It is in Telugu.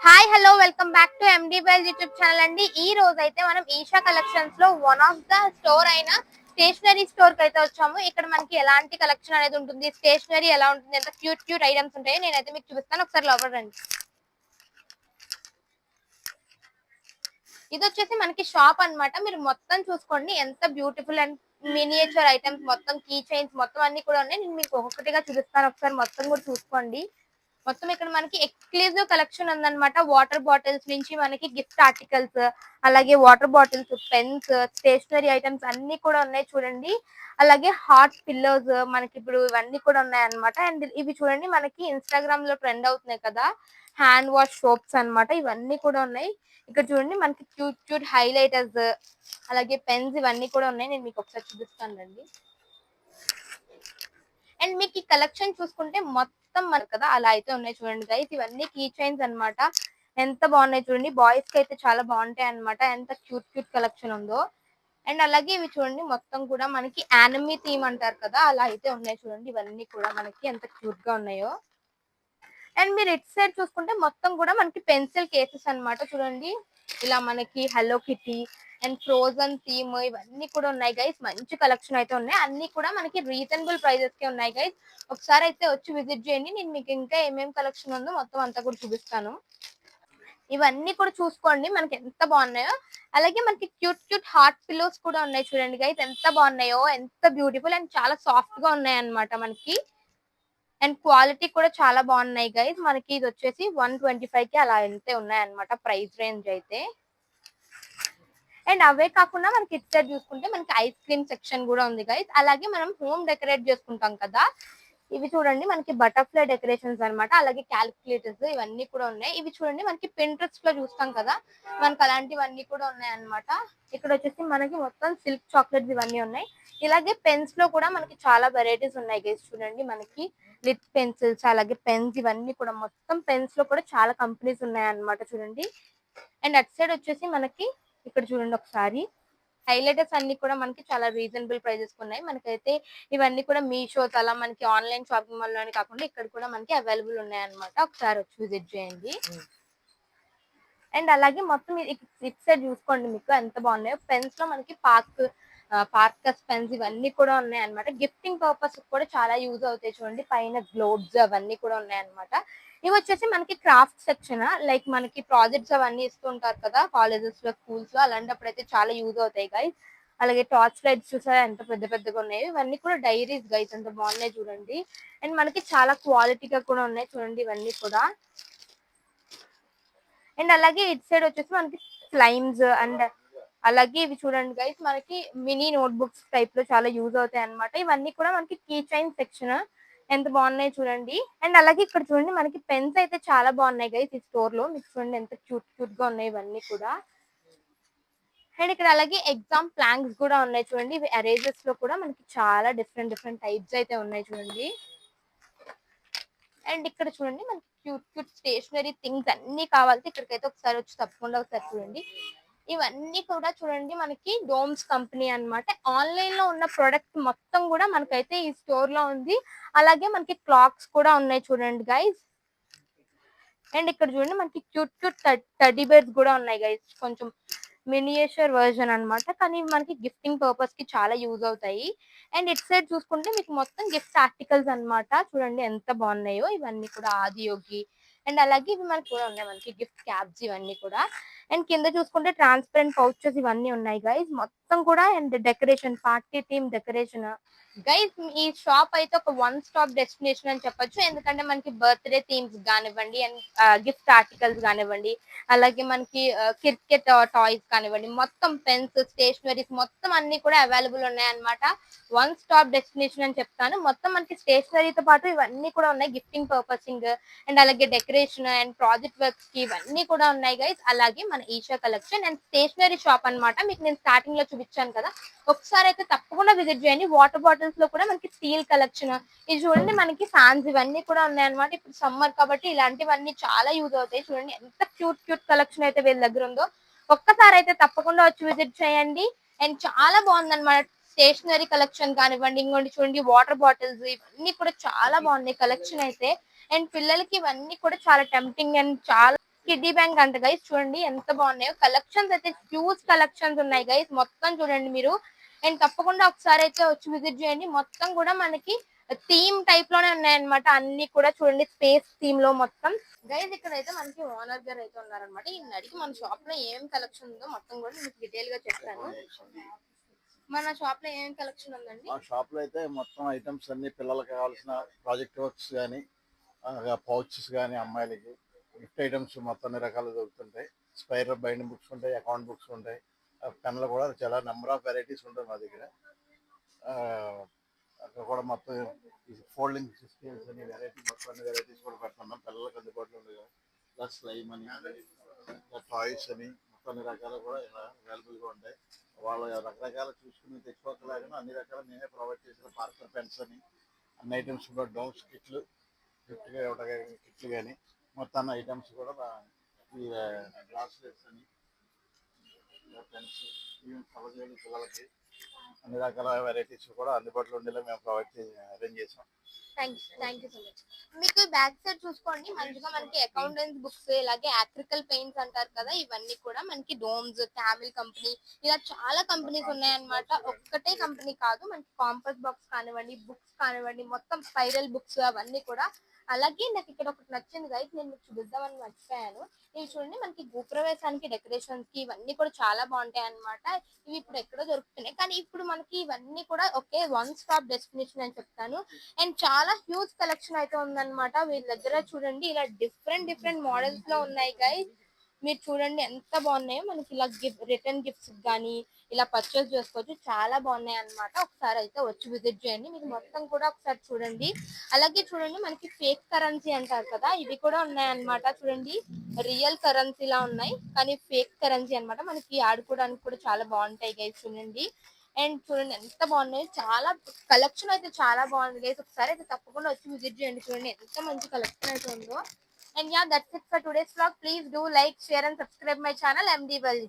Hi hello welcome back to MD bell YouTube channel అండి. ఈ రోజు అయితే మనం ఈషా కలెక్షన్స్ లో వన్ ఆఫ్ ద స్టోర్ అయిన స్టేషనరీ స్టోర్ కి అయితే వచ్చాము. ఇక్కడ మనకి ఎలాంటి కలెక్షన్ అనేది ఉంటుంది, స్టేషనరీ ఎలా ఉంటుంది, ఎంత క్యూట్ క్యూట్ ఐటమ్స్ ఉంటాయి నేనైతే మీకు చూపిస్తాను. ఒకసారి లోపల రండి. ఇది వచ్చేసి మనకి షాప్ అన్నమాట. మీరు మొత్తం చూసుకోండి ఎంత బ్యూటిఫుల్ అండ్ మినియేచర్ ఐటమ్స్, మొత్తం కీ చైన్స్ మొత్తం అన్ని కూడా ఉన్నాయి. నేను మీకు ఒక్కొక్కటిగా చూపిస్తాను, ఒకసారి మొత్తం కూడా చూసుకోండి. మొత్తం ఇక్కడ మనకి ఎక్స్క్లూజివ్ కలెక్షన్ ఉందన్నమాట. వాటర్ బాటిల్స్ నుంచి మనకి గిఫ్ట్ ఆర్టికల్స్, అలాగే water bottles, pens, stationery items అన్ని కూడా ఉన్నాయి చూడండి. అలాగే హాట్ పిల్లోస్ మనకి ఇప్పుడు ఇవన్నీ కూడా ఉన్నాయి అన్నమాట. అండ్ ఇవి చూడండి మనకి ఇన్స్టాగ్రామ్ లో ట్రెండ్ అవుతున్నాయి కదా, హ్యాండ్ వాష్ సోప్స్ అన్నమాట. ఇవన్నీ కూడా ఉన్నాయి. ఇక్కడ చూడండి మనకి క్యూట్ క్యూట్ హైలైటర్స్, అలాగే పెన్స్ ఇవన్నీ కూడా ఉన్నాయి. నేను మీకు ఒకసారి చూపిస్తాను రండి. అండ్ మీకు ఈ కలెక్షన్ చూసుకుంటే మొత్తం మనకు కదా అలా అయితే ఉన్నాయి చూడండి గైస్. ఇవన్నీ కీ చైన్స్ అన్నమాట. ఎంత బాగున్నాయి చూడండి. బాయ్స్ కి అయితే చాలా బాగుంటాయి అన్నమాట. ఎంత క్యూట్ క్యూట్ కలెక్షన్ ఉందో. అండ్ అలాగే ఇవి చూడండి మొత్తం కూడా మనకి యానిమీ థీమ్ అంటారు కదా, అలా అయితే ఉన్నాయి చూడండి. ఇవన్నీ కూడా మనకి ఎంత క్యూట్ గా ఉన్నాయో. అండ్ మీరు ఇటు సైడ్ చూసుకుంటే మొత్తం కూడా మనకి పెన్సిల్ కేసెస్ అన్నమాట చూడండి. ఇలా మనకి hello kitty and frozen theme ఇవన్నీ కూడా ఉన్నాయి గైస్. మంచి కలెక్షన్ అయితే ఉన్నాయి. అన్ని కూడా మనకి రీజనబుల్ ప్రైజెస్ కే ఉన్నాయి గైస్. ఒకసారి అయితే వచ్చి విజిట్ చేయండి. నేను మీకు ఇంకా ఏమేమి కలెక్షన్ ఉందో మొత్తం అంతా కూడా చూపిస్తాను. ఇవన్నీ కూడా చూసుకోండి మనకి ఎంత బాగున్నాయో. అలాగే మనకి క్యూట్ క్యూట్ హార్ట్ పిల్లోస్ కూడా ఉన్నాయి చూడండి గైస్. ఎంత బాగున్నాయో, ఎంత బ్యూటిఫుల్ అండ్ చాలా సాఫ్ట్ గా ఉన్నాయి అన్నమాట మనకి. అండ్ క్వాలిటీ కూడా చాలా బాగున్నాయి గైస్. మనకి ఇది వచ్చేసి 125 కి అలా అయితే ఉన్నాయి అన్నమాట ప్రైస్ రేంజ్ అయితే. అండ్ అవే కాకుండా మనకి ఇటు సైడ్ చూసుకుంటే మనకి ఐస్ క్రీమ్ సెక్షన్ కూడా ఉంది గైస్. అలాగే మనం హోమ్ డెకరేట్ చేసుకుంటాం కదా, ఇవి చూడండి మనకి బటర్ఫ్లై డెకరేషన్స్ అన్నమాట. అలాగే క్యాలిక్యులేటర్స్ ఇవన్నీ కూడా ఉన్నాయి. ఇవి చూడండి మనకి పింట్రెస్ట్ లో చూస్తాం కదా, మనకి అలాంటివన్నీ కూడా ఉన్నాయి అన్నమాట. ఇక్కడ వచ్చేసి మనకి మొత్తం సిల్క్ చాక్లెట్స్ ఇవన్నీ ఉన్నాయి. ఇలాగే పెన్స్ లో కూడా మనకి చాలా వెరైటీస్ ఉన్నాయి గైస్. చూడండి మనకి లిట్ పెన్సిల్స్, అలాగే పెన్స్ ఇవన్నీ కూడా మొత్తం పెన్స్ లో కూడా చాలా కంపెనీస్ ఉన్నాయి అన్నమాట చూడండి. అండ్ అటు సైడ్ వచ్చేసి మనకి ఇక్కడ చూడండి ఒకసారి హైలైటర్స్ అన్ని కూడా మనకి చాలా రీజనబుల్ ప్రైజెస్ ఉన్నాయి. మనకైతే ఇవన్నీ కూడా మీషో అలా మనకి ఆన్లైన్ షాపింగ్ మాల్ లోనే కాకుండా ఇక్కడ కూడా మనకి అవైలబుల్ ఉన్నాయి అన్నమాట. ఒకసారి వచ్చి విజిట్ చేయండి. అండ్ అలాగే మొత్తం ఇటు సైడ్ చూసుకోండి మీకు ఎంత బాగున్నాయో. పెన్స్ లో మనకి పార్కస్ పెన్స్ ఇవన్నీ కూడా ఉన్నాయి అన్నమాట. గిఫ్టింగ్ పర్పస్ కూడా చాలా యూజ్ అవుతాయి చూడండి. పైన గ్లోబ్స్ అవన్నీ కూడా ఉన్నాయి అన్నమాట. ఇవి వచ్చేసి మనకి క్రాఫ్ట్ సెక్షన్. లైక్ మనకి ప్రాజెక్ట్స్ అవన్నీ ఇస్తూ ఉంటారు కదా కాలేజెస్ లో, స్కూల్స్ లో, అలాంటప్పుడు అయితే చాలా యూజ్ అవుతాయి గైస్. అలాగే టార్చ్ లైట్స్ చూసారా ఎంత పెద్ద పెద్దగా ఉన్నాయి. ఇవన్నీ కూడా డైరీస్ గైస్, ఎంత బాగున్నాయి చూడండి. అండ్ మనకి చాలా క్వాలిటీగా కూడా ఉన్నాయి చూడండి ఇవన్నీ కూడా. అండ్ అలాగే ఇటు సైడ్ వచ్చేసి మనకి స్లైమ్స్ అండ్ అలాగే ఇవి చూడండి గైస్ మనకి మినీ నోట్ బుక్స్ టైప్ లో చాలా యూజ్ అవుతాయి అన్నమాట. ఇవన్నీ కూడా మనకి కీ చైన్ సెక్షన్. ఎంత బాగున్నాయి చూడండి. అండ్ అలాగే ఇక్కడ చూడండి మనకి పెన్స్ అయితే చాలా బాగున్నాయి గైస్ ఈ స్టోర్ లో. మీకు చూడండి ఎంత క్యూట్ క్యూట్ గా ఉన్నాయి ఇవన్నీ కూడా. అండ్ ఇక్కడ అలాగే ఎగ్జామ్ ప్లాంక్స్ కూడా ఉన్నాయి చూడండి. ఇవి ఎరేజర్స్ లో కూడా మనకి చాలా డిఫరెంట్ డిఫరెంట్ టైప్స్ అయితే ఉన్నాయి చూడండి. అండ్ ఇక్కడ చూడండి మనకి క్యూట్ క్యూట్ స్టేషనరీ థింగ్స్ అన్ని కావాలంటే ఇక్కడికైతే ఒకసారి వచ్చి తప్పకుండా ఒకసారి చూడండి. ఇవన్నీ కూడా చూడండి మనకి డోమ్స్ కంపెనీ అన్నమాట. ఆన్లైన్ లో ఉన్న ప్రొడక్ట్ మొత్తం కూడా మనకైతే ఈ స్టోర్ లో ఉంది. అలాగే మనకి క్లాక్స్ కూడా ఉన్నాయి చూడండి గైస్. అండ్ ఇక్కడ చూడండి మనకి క్యూట్ క్యూట్ టెడ్డీ బేర్స్ కూడా ఉన్నాయి గైస్. కొంచెం మినియేచర్ వర్జన్ అన్నమాట, కానీ మనకి గిఫ్టింగ్ పర్పస్ కి చాలా యూజ్ అవుతాయి. అండ్ ఇటు సైడ్ చూసుకుంటే మీకు మొత్తం గిఫ్ట్ ఆర్టికల్స్ అన్నమాట. చూడండి ఎంత బాగున్నాయో ఇవన్నీ కూడా ఆదియోగి. అండ్ అలాగే ఇవి మనకి కూడా ఉన్నాయి మనకి గిఫ్ట్ క్యాప్స్ ఇవన్నీ కూడా. అండ్ కింద చూసుకుంటే ట్రాన్స్పరెంట్ పౌచెస్ ఇవన్నీ ఉన్నాయి గైస్ మొత్తం కూడా. And decoration party theme decoration guys. ఈ షాప్ అయితే ఒక వన్ స్టాప్ డెస్టినేషన్ అని చెప్పొచ్చు. ఎందుకంటే మనకి బర్త్డే థీమ్స్ కానివ్వండి, అండ్ గిఫ్ట్ ఆర్టికల్స్ కానివ్వండి, అలాగే మనకి క్రికెట్ టాయ్స్ కానివ్వండి, మొత్తం పెన్స్, స్టేషనరీస్ మొత్తం అన్ని కూడా అవైలబుల్ ఉన్నాయి అన్నమాట. వన్ స్టాప్ డెస్టినేషన్ అని చెప్తాను. మొత్తం మనకి స్టేషనరీతో పాటు ఇవన్నీ కూడా ఉన్నాయి గిఫ్టింగ్ పర్పసింగ్ అండ్ అలాగే డెకరేషన్ అండ్ ప్రాజెక్ట్ వర్క్స్ కి ఇవన్నీ కూడా ఉన్నాయి గైస్. అలాగే మన Esha collection and stationery shop అన్నమాట. మీకు నేను స్టార్టింగ్ లో చూపించాను కదా, ఒకసారి అయితే తప్పకుండా విజిట్ చేయండి. వాటర్ బాటిల్స్ లో కూడా మనకి స్టీల్ కలెక్షన్, ఇది చూడండి మనకి ఫ్యాన్స్ ఇవన్నీ కూడా ఉన్నాయి అన్నమాట. ఇప్పుడు సమ్మర్ కాబట్టి ఇలాంటివన్నీ చాలా యూజ్ అవుతాయి. చూడండి ఎంత క్యూట్ క్యూట్ కలెక్షన్ అయితే వీళ్ళ దగ్గర ఉందో. ఒక్కసారి అయితే తప్పకుండా వచ్చి విజిట్ చేయండి. అండ్ చాలా బాగుందన్నమాట స్టేషనరీ కలెక్షన్ కానివ్వండి. ఇంకోటి చూడండి వాటర్ బాటిల్స్ ఇవన్నీ కూడా చాలా బాగున్నాయి కలెక్షన్ అయితే. అండ్ పిల్లలకి ఇవన్నీ కూడా చాలా టెంప్టింగ్ అండ్ చాలా కిడ్డీ బ్యాంక్ అంట గైస్. చూడండి ఎంత బాగున్నాయో కలెక్షన్స్ అయితే, హ్యూజ్ కలెక్షన్స్ ఉన్నాయి గైస్. మొత్తం చూడండి మీరు. అండ్ తప్పకుండా ఒకసారి అయితే వచ్చి విజిట్ చేయండి. మొత్తం కూడా మనకి థీమ్ టైప్ లోనే ఉన్నాయన్నమాట. అన్ని కూడా చూడండి స్పేస్ థీమ్ లో మొత్తం. గైస్ ఇక్కడ అయితే మనకి ఓనర్ గారు అయితే ఉన్నారనమాట. ఈయన అడిగి మన షాప్ లో ఏం కలెక్షన్ ఉందో మొత్తం కూడా మీకు డీటెయిల్ గా చెప్తాను. మన షాప్ లో ఏం కలెక్షన్ ఉందండి? మా షాప్ లో అయితే మొత్తం ఐటమ్స్ అన్ని పిల్లలకి కావాల్సిన ప్రాజెక్ట్ వర్క్స్ కానీ, పౌచెస్ కానీ, అమ్మాయిలకి గిఫ్ట్ ఐటమ్స్ మొత్తం అన్ని రకాలు దొరుకుతుంటాయి. స్పైరల్ బైండింగ్ బుక్స్ ఉంటాయి, అకౌంట్ బుక్స్ ఉంటాయి, పెన్నులు కూడా చాలా నెంబర్ ఆఫ్ వెరైటీస్ ఉంటాయి మా దగ్గర. అక్కడ కూడా మొత్తం ఫోల్డింగ్ స్కేల్స్ అని వెరైటీ మొత్తం అన్ని వెరైటీస్ కూడా పెడుతున్నాం పిల్లలకి అందుబాటులో ఉండేవి. ప్లస్ స్లైమ్ అని, టాయ్స్ అని మొత్తం అన్ని రకాలు కూడా అవైలబుల్గా ఉంటాయి. వాళ్ళు రకరకాల చూసుకుని తెచ్చుకోకలేకుండా అన్ని రకాల నేనే ప్రొవైడ్ చేసిన పార్కర్ పెన్స్ అని అన్ని ఐటమ్స్ కూడా డౌన్స్ కిట్లు, గిఫ్ట్గా ఇవ్వడానికి కిట్లు కానీ మొత్తం అన్ని ఐటమ్స్ కూడా ఈ బ్రాస్లెట్స్ అని, పెన్స్, ఈవెన్ కలజోళ్ళు పిల్లలకి అన్ని రకాల వెరైటీస్ కూడా అందుబాటులో ఉండేలా మేము ప్రొవైడ్ అరేంజ్ చేసాం. Thank you so much. మీకు బ్యాక్ సైడ్ చూసుకోండి మంచిగా మనకి అకౌంటెన్స్ బుక్స్, ఇలాగే యాక్రికల్ పెయింట్స్ అంటారు కదా, ఇవన్నీ కూడా మనకి డోమ్స్, క్యామిల్ కంపెనీ, ఇలా చాలా కంపెనీస్ ఉన్నాయన్నమాట. ఒక్కటే కంపెనీ కాదు, మనకి కాంపస్ బాక్స్ కానివ్వండి, బుక్స్ కానివ్వండి, మొత్తం స్పైరల్ బుక్స్ అవన్నీ కూడా. అలాగే నాకు ఇక్కడ ఒకటి నచ్చింది గైస్, నేను మీకు చూపిద్దామని మర్చిపోయాను. ఇవి చూడండి మనకి గృహప్రవేశానికి డెకరేషన్స్ కి ఇవన్నీ కూడా చాలా బాగుంటాయి అన్నమాట. ఇవి ఇప్పుడు ఎక్కడో దొరుకుతున్నాయి, కానీ ఇప్పుడు మనకి ఇవన్నీ కూడా ఒకే వన్ స్టాప్ డెస్టినేషన్ అని చెప్తాను. అండ్ చాలా హ్యూజ్ కలెక్షన్ అయితే ఉందన్నమాట వీళ్ళ దగ్గర. చూడండి ఇలా డిఫరెంట్ డిఫరెంట్ మోడల్స్ లో ఉన్నాయి గైస్. మీరు చూడండి ఎంత బాగున్నాయో. మనకి ఇలా రిటర్న్ గిఫ్ట్స్ కానీ ఇలా పర్చేస్ చేసుకోవచ్చు. చాలా బాగున్నాయి అన్నమాట. ఒకసారి అయితే వచ్చి విజిట్ చేయండి. మీకు మొత్తం కూడా ఒకసారి చూడండి. అలాగే చూడండి మనకి ఫేక్ కరెన్సీ అంటారు కదా, ఇవి కూడా ఉన్నాయి అన్నమాట. చూడండి రియల్ కరెన్సీ లా ఉన్నాయి, కానీ ఫేక్ కరెన్సీ అన్నమాట. మనకి ఆడుకోవడానికి కూడా చాలా బాగుంటాయి గైస్. చూడండి అండ్ చూడండి ఎంత బాగున్నాయి. చాలా కలెక్షన్ అయితే చాలా బాగుంది గైస్. ఒకసారి అయితే తప్పకుండా వచ్చి విజిట్ చేయండి. చూడండి ఎంత మంచి కలెక్షన్ అయితే ఉందో. And yeah, that's it for today's vlog. Please do like, share and subscribe my channel MD Well.